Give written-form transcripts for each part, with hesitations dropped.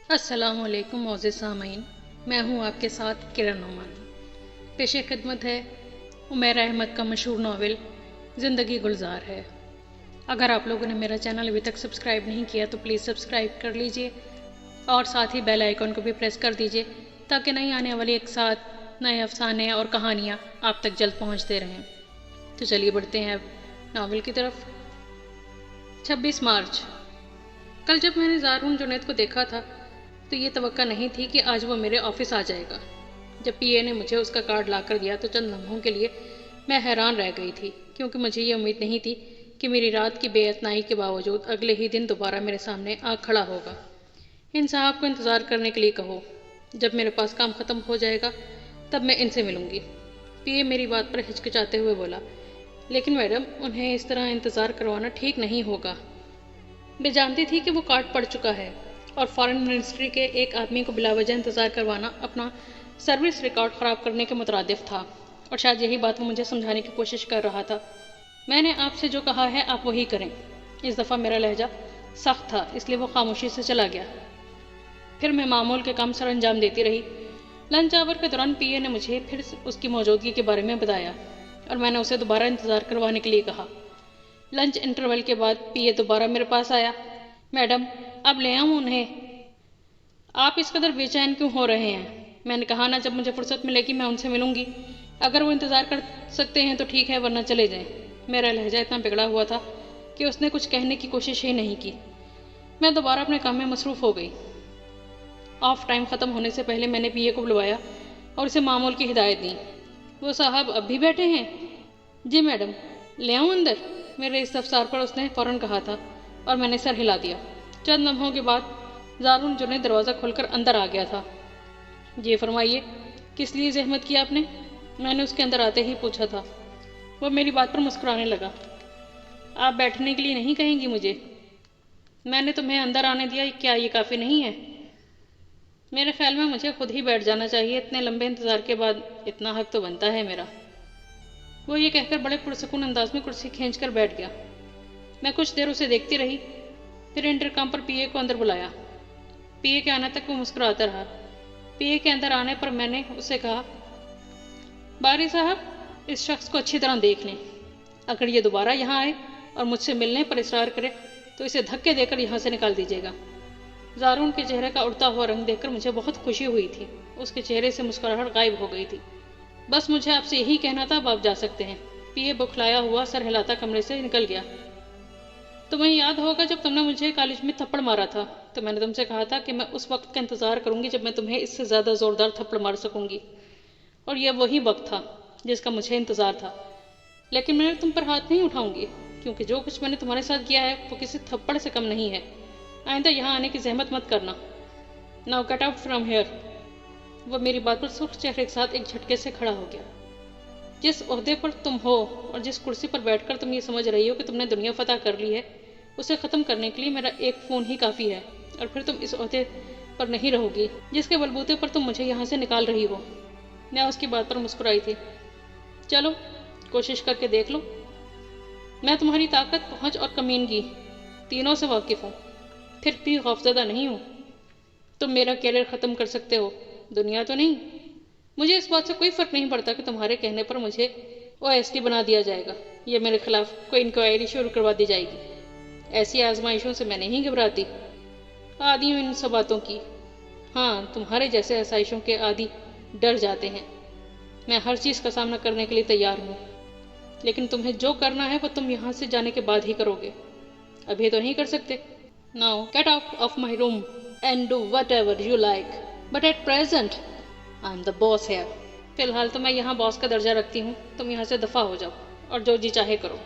السلام علیکم معزز سامعین، میں ہوں آپ کے ساتھ کرن نعمان۔ پیش خدمت ہے عمیر احمد کا مشہور ناول زندگی گلزار ہے۔ اگر آپ لوگوں نے میرا چینل ابھی تک سبسکرائب نہیں کیا تو پلیز سبسکرائب کر لیجئے اور ساتھ ہی بیل آئیکن کو بھی پریس کر دیجئے تاکہ نئی آنے والی ایک ساتھ نئے افسانے اور کہانیاں آپ تک جلد پہنچتے رہیں۔ تو چلیے بڑھتے ہیں اب ناول کی طرف۔ 26 مارچ۔ کل جب میں نے زارون جنید کو دیکھا تھا تو یہ توقع نہیں تھی کہ آج وہ میرے آفس آ جائے گا۔ جب پی اے نے مجھے اس کا کارڈ لا کر دیا تو چند لمحوں کے لیے میں حیران رہ گئی تھی، کیونکہ مجھے یہ امید نہیں تھی کہ میری رات کی بے اتنائی کے باوجود اگلے ہی دن دوبارہ میرے سامنے آ کھڑا ہوگا۔ ان صاحب کو انتظار کرنے کے لیے کہو، جب میرے پاس کام ختم ہو جائے گا تب میں ان سے ملوں گی۔ پی اے میری بات پر ہچکچاتے ہوئے بولا، لیکن میڈم انہیں اس طرح انتظار کروانا ٹھیک نہیں ہوگا۔ میں جانتی تھی کہ وہ کارڈ پڑ چکا ہے اور فارن منسٹری کے ایک آدمی کو بلا وجہ انتظار کروانا اپنا سروس ریکارڈ خراب کرنے کے مترادف تھا، اور شاید یہی بات وہ مجھے سمجھانے کی کوشش کر رہا تھا۔ میں نے آپ سے جو کہا ہے آپ وہی کریں۔ اس دفعہ میرا لہجہ سخت تھا، اس لیے وہ خاموشی سے چلا گیا۔ پھر میں معمول کے کام سر انجام دیتی رہی۔ لنچ آور کے دوران پی اے نے مجھے پھر اس کی موجودگی کے بارے میں بتایا اور میں نے اسے دوبارہ انتظار کروانے کے لیے کہا۔ لنچ انٹرول کے بعد پی اے دوبارہ میرے پاس آیا۔ میڈم اب لے آؤں انہیں؟ آپ اس قدر بے چین کیوں ہو رہے ہیں؟ میں نے کہا نا، جب مجھے فرصت ملے گی میں ان سے ملوں گی۔ اگر وہ انتظار کر سکتے ہیں تو ٹھیک ہے، ورنہ چلے جائیں۔ میرا لہجہ اتنا بگڑا ہوا تھا کہ اس نے کچھ کہنے کی کوشش ہی نہیں کی۔ میں دوبارہ اپنے کام میں مصروف ہو گئی۔ آف ٹائم ختم ہونے سے پہلے میں نے پی اے کو بلوایا اور اسے معمول کی ہدایت دی۔ وہ صاحب اب بھی بیٹھے ہیں؟ جی میڈم، لے آؤں اندر؟ میرے استفسار پر اس نے فوراً کہا تھا اور میں نے سر ہلا دیا۔ چند لمحوں کے بعد زارون جنید دروازہ کھول کر اندر آ گیا تھا۔ جی فرمائیے، کس لیے زحمت کی آپ نے؟ میں نے اس کے اندر آتے ہی پوچھا تھا۔ وہ میری بات پر مسکرانے لگا۔ آپ بیٹھنے کے لیے نہیں کہیں گی مجھے؟ میں نے تمہیں اندر آنے دیا، کیا یہ کافی نہیں ہے؟ میرے خیال میں مجھے خود ہی بیٹھ جانا چاہیے، اتنے لمبے انتظار کے بعد اتنا حق تو بنتا ہے میرا۔ وہ یہ کہہ کر بڑے پرسکون انداز میں کرسی کھینچ کر بیٹھ گیا۔ میں کچھ دیر اسے دیکھتی رہی، پھر انٹرکام پر پی اے کو اندر بلایا۔ پی اے کے آنے تک وہ مسکراتا رہا۔ پی اے کے اندر آنے پر میں نے اسے کہا، باری صاحب اس شخص کو اچھی طرح دیکھ لیں۔ اگر یہ دوبارہ یہاں آئے اور مجھ سے ملنے پر اصرار کرے تو اسے دھکے دے کر یہاں سے نکال دیجیے گا۔ زارون کے چہرے کا اڑتا ہوا رنگ دیکھ کر مجھے بہت خوشی ہوئی تھی۔ اس کے چہرے سے مسکراہٹ غائب ہو گئی تھی۔ بس مجھے آپ سے یہی کہنا تھا، اب آپ جا سکتے ہیں۔ پی اے بکھلایا ہوا سر ہلاتا کمرے سے نکل گیا۔ تمہیں یاد ہوگا جب تم نے مجھے کالج میں تھپڑ مارا تھا تو میں نے تم سے کہا تھا کہ میں اس وقت کا انتظار کروں گی جب میں تمہیں اس سے زیادہ زوردار تھپڑ مار سکوں گی، اور یہ وہی وقت تھا جس کا مجھے انتظار تھا۔ لیکن میں تم پر ہاتھ نہیں اٹھاؤں گی، کیونکہ جو کچھ میں نے تمہارے ساتھ کیا ہے وہ کسی تھپڑ سے کم نہیں ہے۔ آئندہ یہاں آنے کی زحمت مت کرنا۔ Now get out from here۔ وہ میری بات پر سرخ چہرے کے ساتھ ایک جھٹکے سے کھڑا ہو گیا۔ جس عہدے پر تم ہو اور جس کرسی پر بیٹھ کر تم یہ سمجھ رہی ہو کہ تم نے دنیا فتح کر لی ہے، اسے ختم کرنے کے لیے میرا ایک فون ہی کافی ہے، اور پھر تم اس عہدے پر نہیں رہو گی جس کے بلبوتے پر تم مجھے یہاں سے نکال رہی ہو۔ میں اس کی بات پر مسکرائی تھی۔ چلو کوشش کر کے دیکھ لو۔ میں تمہاری طاقت، پہنچ اور کمینگی تینوں سے واقف ہوں، پھر بھی خوفزدہ نہیں ہوں۔ تم میرا کیریئر ختم کر سکتے ہو، دنیا تو نہیں۔ مجھے اس بات سے کوئی فرق نہیں پڑتا کہ تمہارے کہنے پر مجھے OSD بنا دیا جائے گا یا میرے خلاف کوئی انکوائری شروع کروا دی جائے گی۔ ایسی آزمائشوں سے میں نہیں گھبراتی، عادی ہوں ان سب باتوں کی۔ ہاں، تمہارے جیسے آسائشوں کے عادی ڈر جاتے ہیں۔ میں ہر چیز کا سامنا کرنے کے لیے تیار ہوں، لیکن تمہیں جو کرنا ہے وہ تم یہاں سے جانے کے بعد ہی کرو گے، ابھی تو نہیں کر سکتے۔ Now get out of my room and do whatever you like, but at present I'm the boss here۔ فی الحال تو میں یہاں باس کا درجہ رکھتی ہوں، تم یہاں سے دفع ہو جاؤ اور جو جی چاہے کرو۔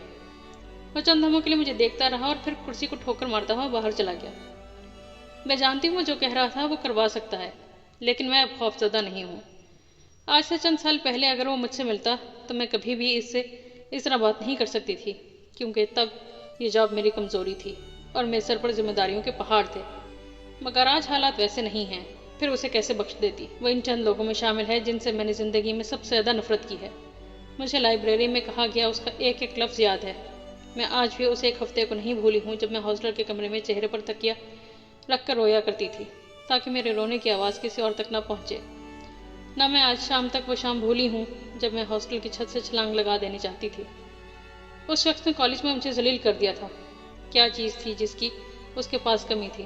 وہ چند لمحوں کے لیے مجھے دیکھتا رہا اور پھر کرسی کو ٹھوکر مارتا ہوا باہر چلا گیا۔ میں جانتی ہوں وہ جو کہہ رہا تھا وہ کروا سکتا ہے، لیکن میں اب خوفزدہ نہیں ہوں۔ آج سے چند سال پہلے اگر وہ مجھ سے ملتا تو میں کبھی بھی اس سے اس طرح بات نہیں کر سکتی تھی، کیونکہ تب یہ جاب میری کمزوری تھی اور میرے سر پر ذمہ داریوں کے پہاڑ تھے۔ مگر آج حالات ویسے نہیں ہیں، پھر اسے کیسے بخش دیتی؟ وہ ان چند لوگوں میں شامل ہے جن سے میں نے زندگی میں سب سے زیادہ نفرت کی ہے۔ مجھے لائبریری میں کہا گیا اس کا ایک ایک لفظ یاد ہے۔ میں آج بھی اس ایک ہفتے کو نہیں بھولی ہوں جب میں ہاسٹل کے کمرے میں چہرے پر تکیہ رکھ کر رویا کرتی تھی۔ تاکہ میرے رونے کی آواز کسی اور تک نہ پہنچے۔ نہ میں آج شام تک وہ شام بھولی ہوں جب میں ہاسٹل کی چھت سے چھلانگ لگا دینے چاہتی تھی۔ اس شخص نے کالج میں مجھے ذلیل کر دیا تھا۔ کیا چیز تھی جس کی اس کے پاس کمی تھی؟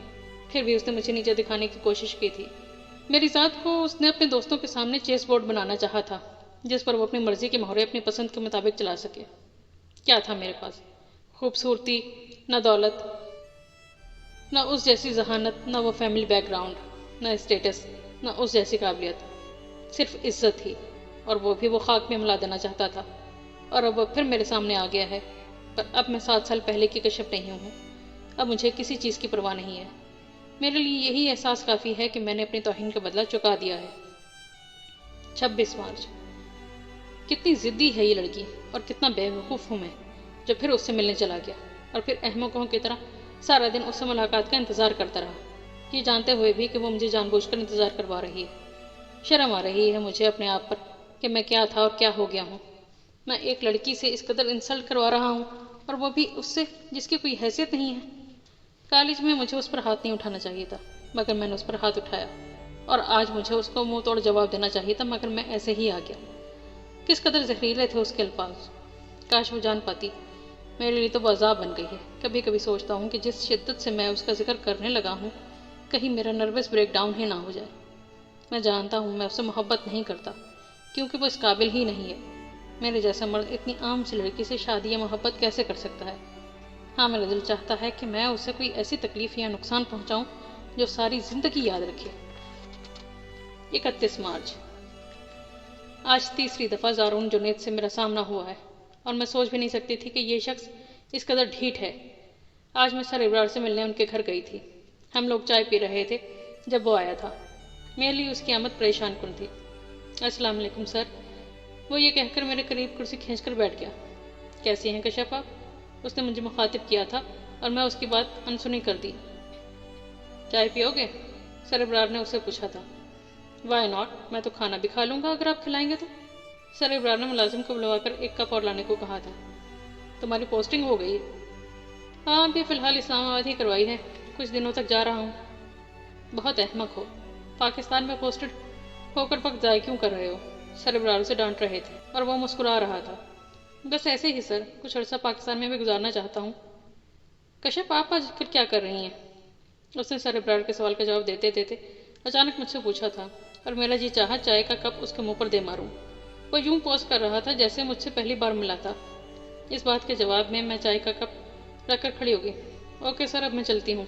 پھر بھی اس نے مجھے نیچے دکھانے کی کوشش کی تھی۔ میری ذات کو اس نے اپنے دوستوں کے سامنے چیس بورڈ بنانا چاہا تھا جس پر وہ اپنی مرضی کے مہرے اپنی پسند کے مطابق چلا سکے۔ کیا تھا میرے پاس؟ خوبصورتی، نہ دولت، نہ اس جیسی ذہانت، نہ وہ فیملی بیک گراؤنڈ، نہ اسٹیٹس، نہ اس جیسی قابلیت، صرف عزت تھی، اور وہ بھی وہ خاک میں ملا دینا چاہتا تھا۔ اور اب وہ پھر میرے سامنے آ گیا ہے، پر اب میں 7 سال پہلے کی کشف نہیں ہوں۔ اب مجھے کسی چیز کی پرواہ نہیں ہے۔ میرے لیے یہی احساس کافی ہے کہ میں نے اپنی توہین کا بدلہ چکا دیا ہے۔ 26 مارچ۔ کتنی ضدی ہے یہ لڑکی، اور کتنا بے وقوف ہوں میں جو پھر اس سے ملنے چلا گیا، اور پھر احمقوں کی طرح سارا دن اس سے ملاقات کا انتظار کرتا رہا، یہ جانتے ہوئے بھی کہ وہ مجھے جان بوجھ کر انتظار کروا رہی ہے۔ شرم آ رہی ہے مجھے اپنے آپ پر کہ میں کیا تھا اور کیا ہو گیا ہوں۔ میں ایک لڑکی سے اس قدر انسلٹ کروا رہا ہوں، اور وہ بھی اس سے جس کی کوئی حیثیت نہیں ہے۔ کالج میں مجھے اس پر ہاتھ نہیں اٹھانا چاہیے تھا، مگر میں نے اس پر ہاتھ اٹھایا، اور آج مجھے اس کو منہ توڑ جواب دینا چاہیے تھا، مگر میں ایسے ہی آ گیا۔ کس قدر زہریلے تھے اس کے الفاظ، کاش وہ جان پاتی۔ میرے لیے تو وہ عذاب بن گئی ہے۔ کبھی کبھی سوچتا ہوں کہ جس شدت سے میں اس کا ذکر کرنے لگا ہوں، کہیں میرا نروس بریک ڈاؤن ہی نہ ہو جائے۔ میں جانتا ہوں میں اس سے محبت نہیں کرتا، کیونکہ وہ اس قابل ہی نہیں ہے۔ میرے جیسا مرد اتنی عام سی لڑکی سے شادی یا محبت کیسے کر سکتا ہے؟ ہاں، میرا دل چاہتا ہے کہ میں اسے کوئی ایسی تکلیف یا نقصان پہنچاؤں جو ساری زندگی یاد رکھے۔ 31 مارچ۔ آج تیسری دفعہ زارون جنید سے میرا سامنا ہوا ہے، اور میں سوچ بھی نہیں سکتی تھی کہ یہ شخص اس قدر ڈھیٹ ہے۔ آج میں سر ابرار سے ملنے ان کے گھر گئی تھی۔ ہم لوگ چائے پی رہے تھے جب وہ آیا تھا۔ میرے لیے اس کی آمد پریشان کن تھی۔ السلام علیکم سر، وہ یہ کہہ کر میرے قریب کرسی کھینچ کر بیٹھ گیا۔ کیسی ہیں کشف آپ؟ اس نے مجھے مخاطب کیا تھا، اور میں اس کی بات انسنی کر دی۔ چائے پیو گے؟ سر ابرار نے اس سے پوچھا تھا۔ وائی ناٹ، میں تو کھانا بھی کھا لوں گا اگر آپ کھلائیں گے تو۔ سر ابرار نے ملازم کو بلوا کر ایک کپ اور لانے کو کہا تھا۔ تمہاری پوسٹنگ ہو گئی ہے؟ ہاں، ابھی فی الحال اسلام آباد ہی کروائی ہے، کچھ دنوں تک جا رہا ہوں۔ بہت احمق ہو، پاکستان میں پوسٹڈ ہو کر وقت ضائع کیوں کر رہے ہو؟ سر ابرار اسے ڈانٹ رہے تھے، اور وہ مسکرا رہا تھا۔ بس ایسے ہی سر، کچھ عرصہ پاکستان میں بھی گزارنا چاہتا ہوں۔ کشف آپ آج کل کیا کر رہی ہیں؟ اس نے سر ابرار کے سوال کا جواب دیتے دیتے اچانک مجھ سے پوچھا تھا، اور میرا جی چاہا چائے کا کپ اس کے منہ پر دے ماروں۔ وہ یوں پوز کر رہا تھا جیسے مجھ سے پہلی بار ملا تھا۔ اس بات کے جواب میں چائے کا کپ رکھ کر کھڑی ہو گئی۔ اوکے سر، اب میں چلتی ہوں۔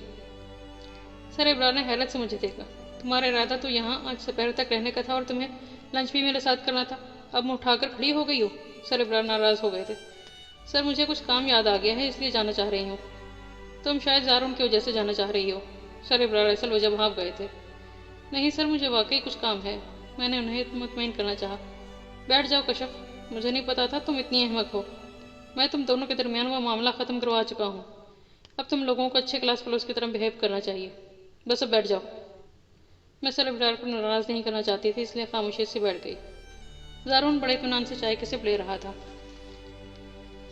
سر ابرار نے حیرت سے مجھے دیکھا۔ تمہارا ارادہ تو یہاں آج دوپہر تک رہنے کا تھا، اور تمہیں لنچ بھی میرے ساتھ کرنا تھا، اب منہ اٹھا کر کھڑی ہو گئی ہو؟ سر ابرار ناراض ہو گئے تھے۔ سر، مجھے کچھ کام یاد آ گیا ہے، اس لیے جانا چاہ رہی ہوں۔ تم شاید زارون کی وجہ سے جانا چاہ رہی ہو۔ سر ابرار اصل وجہ بھاپ گئے تھے۔ نہیں سر، مجھے واقعی کچھ کام ہے، میں نے انہیں مطمئن کرنا چاہا۔ بیٹھ جاؤ کشف، مجھے نہیں پتا تھا تم اتنی احمق ہو۔ میں تم دونوں کے درمیان وہ معاملہ ختم کروا چکا ہوں۔ اب تم لوگوں کو اچھے کلاس فیلوز کی طرح بہیو کرنا چاہیے۔ بس اب بیٹھ جاؤ۔ میں سر ابرار کو ناراض نہیں کرنا چاہتی تھی، اس لیے خاموشی سے بیٹھ گئی۔ زارون بڑے اطمینان سے چائے کے سپ لے رہا تھا۔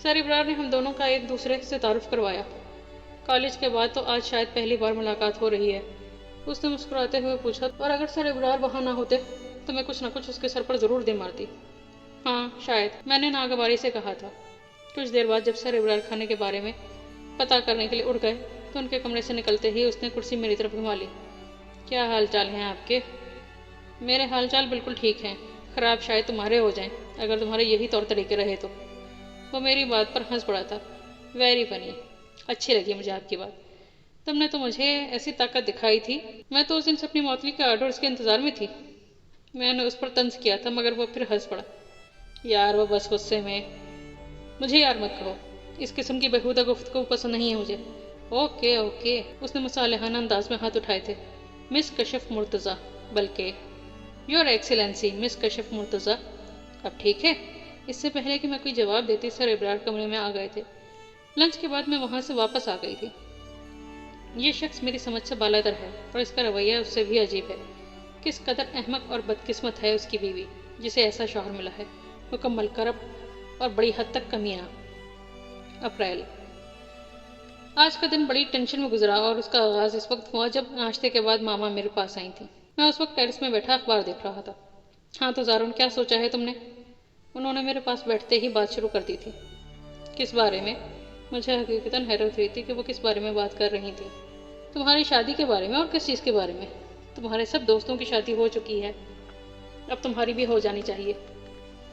سر ابرار نے ہم دونوں کا ایک دوسرے سے تعارف کروایا۔ کالج کے بعد تو آج شاید پہلی بار ملاقات ہو رہی ہے۔ اس نے مسکراتے ہوئے پوچھا، اور اگر سر ابرار وہاں نہ ہوتے تو میں کچھ نہ کچھ اس کے سر پر ضرور دے مارتی۔ ہاں شاید، میں نے ناگواری سے کہا تھا۔ کچھ دیر بعد جب سر ابرار کھانے کے بارے میں پتہ کرنے کے لیے اٹھ گئے تو ان کے کمرے سے نکلتے ہی اس نے کرسی میری طرف گھما لی۔ کیا حال چال ہیں آپ کے؟ میرے حال چال بالکل ٹھیک ہیں، خراب شاید تمہارے ہو جائیں اگر تمہارے یہی طور طریقے رہے تو۔ وہ میری بات پر ہنس پڑا تھا۔ ویری فنی، اچھی لگی مجھے آپ کی بات۔ تم نے تو مجھے ایسی طاقت دکھائی تھی، میں تو اس دن سے اپنی معطلی کے آرڈرز کے انتظار میں تھی۔ میں نے اس پر طنز کیا تھا، مگر وہ پھر ہنس پڑا۔ یار وہ بس غصے میں۔ مجھے یار مت کہو، اس قسم کی بیہودہ گفتگو پسند نہیں ہے مجھے۔ اوکے اوکے، اس نے مصالحانہ انداز میں ہاتھ اٹھائے تھے۔ مس کشف مرتضیٰ، بلکہ یور ایکسیلنسی مس کشف مرتضیٰ۔ اب ٹھیک ہے؟ اس سے پہلے کہ میں کوئی جواب دیتی سر ابرار کمرے میں آ گئے تھے۔ لنچ کے بعد میں وہاں سے واپس آ گئی تھی۔ یہ شخص میری سمجھ سے بالاتر ہے، اور اس کا رویہ اس سے بھی عجیب ہے۔ کس قدر احمق اور بدقسمت ہے اس کی بیوی جسے ایسا شوہر ملا ہے، مکمل کرپ اور بڑی حد تک کمینا۔ اپریل۔ آج کا دن بڑی ٹینشن میں گزرا اور اس کا آغاز اس وقت ہوا جب ناشتے کے بعد ماما میرے پاس آئی تھیں۔ میں اس وقت ٹیرس میں بیٹھا اخبار دیکھ رہا تھا۔ ہاں تو زارون، کیا سوچا ہے تم نے؟ انہوں نے میرے پاس بیٹھتے ہی بات شروع کر دی تھی۔ کس بارے میں؟ مجھے حقیقتاً حیرت ہوئی تھی کہ وہ کس بارے میں بات کر رہی تھی۔ تمہاری شادی کے بارے میں۔ اور کس چیز کے بارے میں؟ تمہارے سب دوستوں کی شادی ہو چکی ہے، اب تمہاری بھی ہو جانی چاہیے۔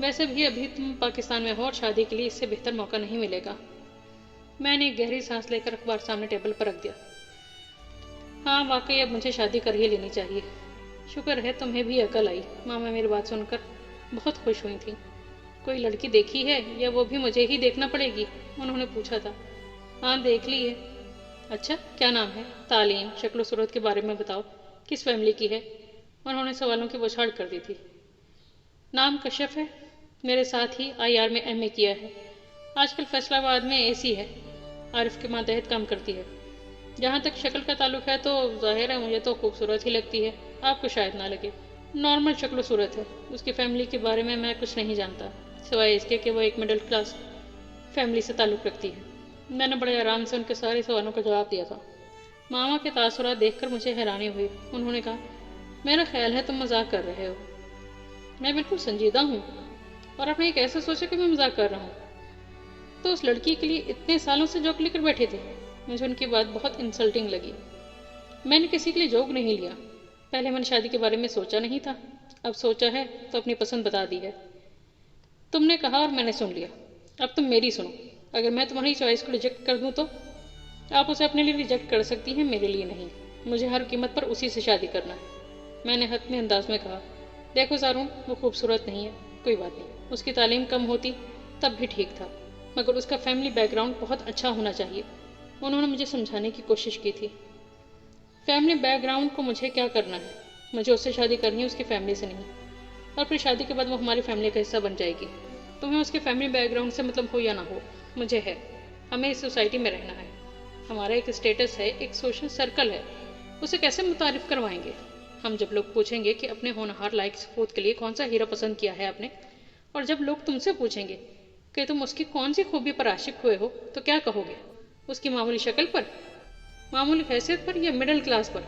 ویسے بھی ابھی تم پاکستان میں ہو اور شادی کے لیے اس سے بہتر موقع نہیں ملے گا۔ میں نے ایک گہری سانس لے کر اخبار سامنے ٹیبل پر رکھ دیا۔ ہاں واقعی اب مجھے شادی کر ہی لینی چاہیے۔ شکر ہے تمہیں بھی عقل آئی۔ ماما میری بات سن کر بہت خوش ہوئی تھیں۔ کوئی لڑکی دیکھی ہے یا وہ بھی مجھے ہی دیکھنا پڑے گی؟ انہوں نے پوچھا تھا۔ ہاں دیکھ لی ہے۔ اچھا، کیا نام ہے؟ تعلیم، شکل و صورت کے بارے میں بتاؤ، کس فیملی کی ہے؟ انہوں نے سوالوں کی بوچھاڑ کر دی تھی۔ نام کشف ہے، میرے ساتھ ہی IR میں MA کیا ہے، آج کل فیصلہ آباد میں AC ہے، عارف کے ماتحت کام کرتی ہے۔ جہاں تک شکل کا تعلق ہے تو ظاہر ہے مجھے تو خوبصورت ہی لگتی ہے، آپ کو شاید نہ لگے۔ نارمل شکل و صورت ہے۔ اس کی فیملی کے بارے میں کچھ نہیں جانتا، سوائے اس کے کہ وہ ایک مڈل کلاس فیملی سے تعلق رکھتی ہے۔ میں نے بڑے آرام سے ان کے سارے سوالوں کا جواب دیا تھا۔ ماما کے تاثرات دیکھ کر مجھے حیرانی ہوئی۔ انہوں نے کہا، میرا خیال ہے تم مذاق کر رہے ہو۔ میں بالکل سنجیدہ ہوں، اور آپ نے یہ کیسے سوچا کہ میں مذاق کر رہا ہوں؟ تو اس لڑکی کے لیے اتنے سالوں سے جوک لے کر بیٹھے تھے؟ مجھے ان کی بات بہت انسلٹنگ لگی۔ میں نے کسی کے لیے جوک نہیں لیا، پہلے میں نے شادی کے بارے میں سوچا نہیں تھا، اب سوچا ہے تو اپنی پسند بتا دی ہے۔ تم نے کہا اور میں نے سن لیا، اب تم میری سنو۔ اگر میں تمہاری چوائس کو ریجیکٹ کر دوں تو؟ آپ اسے اپنے لیے ریجیکٹ کر سکتی ہیں، میرے لیے نہیں۔ مجھے ہر قیمت پر اسی سے شادی کرنا ہے۔ میں نے حتمی انداز میں کہا، دیکھو زارون، وہ خوبصورت نہیں ہے، کوئی بات نہیں، اس کی تعلیم کم ہوتی تب بھی ٹھیک تھا، مگر اس کا فیملی بیک گراؤنڈ بہت اچھا ہونا چاہیے۔ انہوں نے مجھے سمجھانے کی کوشش کی تھی۔ فیملی بیک گراؤنڈ کو مجھے کیا کرنا ہے؟ مجھے اس سے شادی کرنی ہے، اس کی فیملی سے نہیں، اور پھر شادی کے بعد وہ ہماری فیملی کا حصہ بن جائے گی۔ تمہیں اس کے فیملی بیک گراؤنڈ سے مطلب ہو یا نہ ہو، مجھے ہے۔ ہمیں اس سوسائٹی میں رہنا ہے، ہمارا ایک اسٹیٹس ہے، ایک سوشل سرکل ہے، اسے کیسے متعارف کروائیں گے؟ ہم جب لوگ پوچھیں گے کہ اپنے ہونہار لائق سپوت کے لیے کون سا ہیرو پسند کیا ہے آپ نے، اور جب لوگ تم سے پوچھیں گے کہ تم اس کی کون سی خوبی پر عاشق ہوئے ہو، تو کیا کہو گے؟ اس کی معمولی شکل پر، معمولی حیثیت پر، یا مڈل کلاس پر؟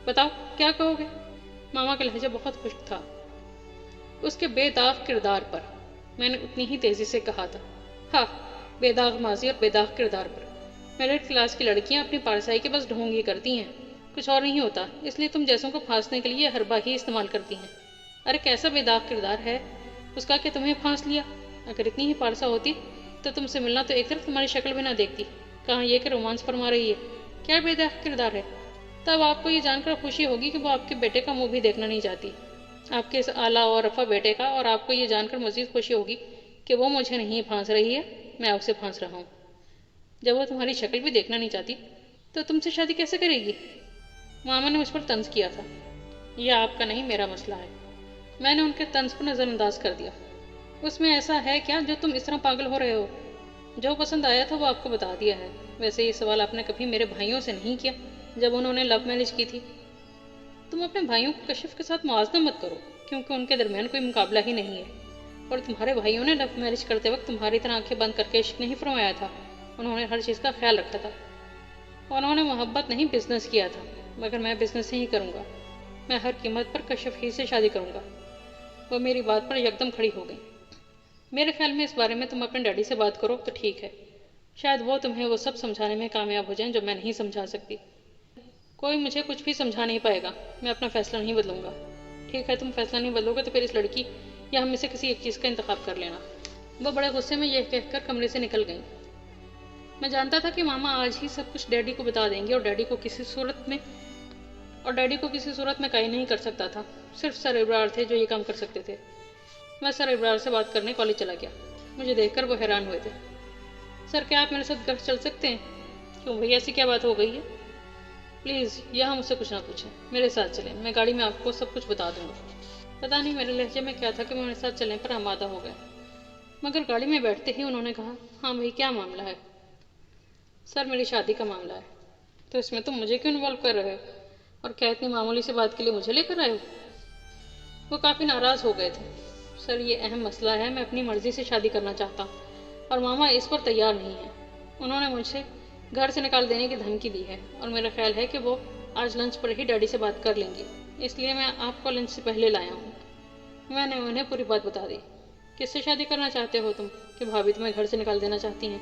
بتاؤ کیا کہو گے؟ ماما کا لہجہ بہت خشک تھا۔ اس کے بے داغ کردار پر، میں نے اتنی ہی تیزی سے کہا تھا۔ ہاں، بے داغ ماضی اور بے داغ کردار پر۔ مڈل کلاس کی لڑکیاں اپنی پارسائی کے بس ڈھونگی کرتی ہیں، کچھ اور نہیں ہوتا، اس لیے تم جیسوں کو پھانسنے کے لیے حربہ ہی استعمال کرتی ہیں۔ ارے کیسا بے داغ کردار ہے اس کا کہ تمہیں پھانس لیا؟ اگر اتنی ہی پارسا ہوتی تو تم سے ملنا تو ایک طرف تمہاری شکل بھی نہ دیکھتی، کہاں یہ کہ رومانس فرما رہی ہے۔ کیا بے داغ کردار ہے؟ تب آپ کو یہ جان کر خوشی ہوگی کہ وہ آپ کے بیٹے کا منہ بھی دیکھنا نہیں چاہتی، آپ کے اس اعلیٰ اور رفع بیٹے کا، اور آپ کو یہ جان کر مزید خوشی ہوگی کہ وہ مجھے نہیں پھانس رہی ہے، میں اسے پھانس رہا ہوں۔ جب وہ تمہاری شکل بھی دیکھنا نہیں چاہتی تو تم سے شادی کیسے کرے گی؟ ماما نے مجھ پر طنز کیا تھا۔ یہ آپ کا نہیں، میرا مسئلہ ہے۔ میں نے ان کے طنز کو نظر انداز کر دیا۔ اس میں ایسا ہے کیا جو تم اس طرح پاگل ہو رہے ہو؟ جو پسند آیا تھا وہ آپ کو بتا دیا ہے۔ ویسے یہ سوال آپ نے کبھی میرے بھائیوں سے نہیں کیا جب انہوں نے لو میرج کی تھی۔ تم اپنے بھائیوں کو کشف کے ساتھ موازنہ مت کرو، کیونکہ ان کے درمیان کوئی مقابلہ ہی نہیں ہے، اور تمہارے بھائیوں نے لو میرج کرتے وقت تمہاری طرح آنکھیں بند کر کے عشق نہیں فرمایا تھا، انہوں نے ہر چیز کا خیال رکھا تھا۔ انہوں نے محبت نہیں بزنس کیا تھا، مگر میں بزنس نہیں کروں گا، میں ہر قیمت پر کشف ہی سے شادی کروں گا۔ وہ میری بات پر یکدم کھڑی ہو گئی۔ میرے خیال میں اس بارے میں تم اپنے ڈیڈی سے بات کرو تو ٹھیک ہے، شاید وہ تمہیں وہ سب سمجھانے میں کامیاب ہو جائیں جو میں نہیں سمجھا سکتی۔ کوئی مجھے کچھ بھی سمجھا نہیں پائے گا، میں اپنا فیصلہ نہیں بدلوں گا۔ ٹھیک ہے، تم فیصلہ نہیں بدلو گے تو پھر اس لڑکی یا ہم میں سے کسی ایک چیز کا انتخاب کر لینا۔ وہ بڑے غصے میں یہ کہہ کر کمرے سے نکل گئیں۔ میں جانتا تھا کہ ماما آج ہی سب کچھ ڈیڈی کو بتا دیں گے، اور ڈیڈی کو کسی صورت میں قائل نہیں کر سکتا تھا، صرف سر ابرار تھے جو یہ کام کر سکتے تھے۔ میں سر ابرار سے بات کرنے کالج چلا گیا۔ مجھے دیکھ کر وہ حیران ہوئے تھے۔ سر، کیا آپ میرے ساتھ گھر چل سکتے ہیں؟ کیوں بھائی، ایسی کیا بات ہو گئی ہے؟ پلیز یہاں مجھ سے کچھ نہ پوچھیں، میرے ساتھ چلیں، میں گاڑی میں آپ کو سب کچھ بتا دوں گا۔ پتہ نہیں میرے لہجے میں کیا تھا کہ وہ میرے ساتھ چلنے پر آمادہ ہو گئے، مگر گاڑی میں بیٹھتے ہی انہوں نے کہا، ہاں بھائی کیا معاملہ ہے؟ سر، میری شادی کا معاملہ ہے۔ تو اس میں تم مجھے کیوں انوالو کر رہے ہو، اور کیا اتنی معمولی سی بات کے لیے مجھے لے کر آئے ہو؟ وہ کافی ناراض ہو گئے تھے۔ سر، یہ اہم مسئلہ ہے، میں اپنی مرضی سے شادی کرنا چاہتا ہوں اور ماما اس پر تیار نہیں ہے۔ انہوں نے مجھ سے گھر سے نکال دینے کی دھمکی دی ہے، اور میرا خیال ہے کہ وہ آج لنچ پر ہی ڈیڈی سے بات کر لیں گی، اس لیے میں آپ کو لنچ سے پہلے لایا ہوں۔ میں نے انہیں پوری بات بتا دی۔ کس سے شادی کرنا چاہتے ہو تم کہ بھابھی تمہیں گھر سے نکال دینا چاہتی ہیں؟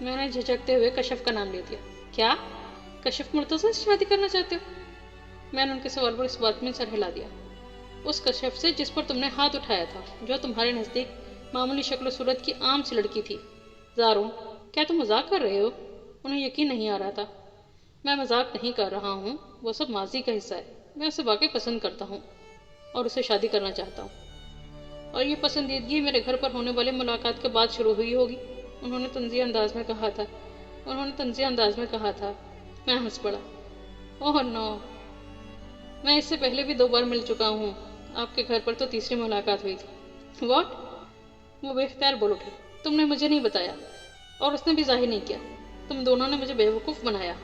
میں نے جھجکتے ہوئے کشف کا نام لے دیا۔ کیا؟ کشف مرتضیٰ سے شادی کرنا چاہتے ہو؟ میں نے ان کے سوال پر اس بات میں سر ہلا دیا۔ اس کشف سے جس پر تم نے ہاتھ اٹھایا تھا، جو تمہارے نزدیک معمولی شکل و صورت کی عام سی لڑکی تھی۔ زاروں، کیا تم مذاق کر رہے ہو؟ انہیں یقین نہیں آ رہا تھا۔ میں مذاق نہیں کر رہا ہوں، وہ سب ماضی کا حصہ ہے۔ میں اسے واقعی پسند کرتا ہوں اور اسے شادی کرنا چاہتا ہوں، اور یہ پسندیدگی میرے گھر پر ہونے والے ملاقات کے بعد شروع ہوئی ہوگی۔ انہوں نے طنزیہ انداز میں کہا تھا۔ میں ہنس پڑا۔ اوہ نو، میں اس سے پہلے بھی 2 بار مل چکا ہوں، آپ کے گھر پر تو تیسری ملاقات ہوئی تھی۔ واٹ؟ وہ بے اختیار بول اٹھے۔ تم نے مجھے نہیں بتایا، اور اس نے بھی ظاہر نہیں کیا۔ تم دونوں نے مجھے بیوقوف بنایا۔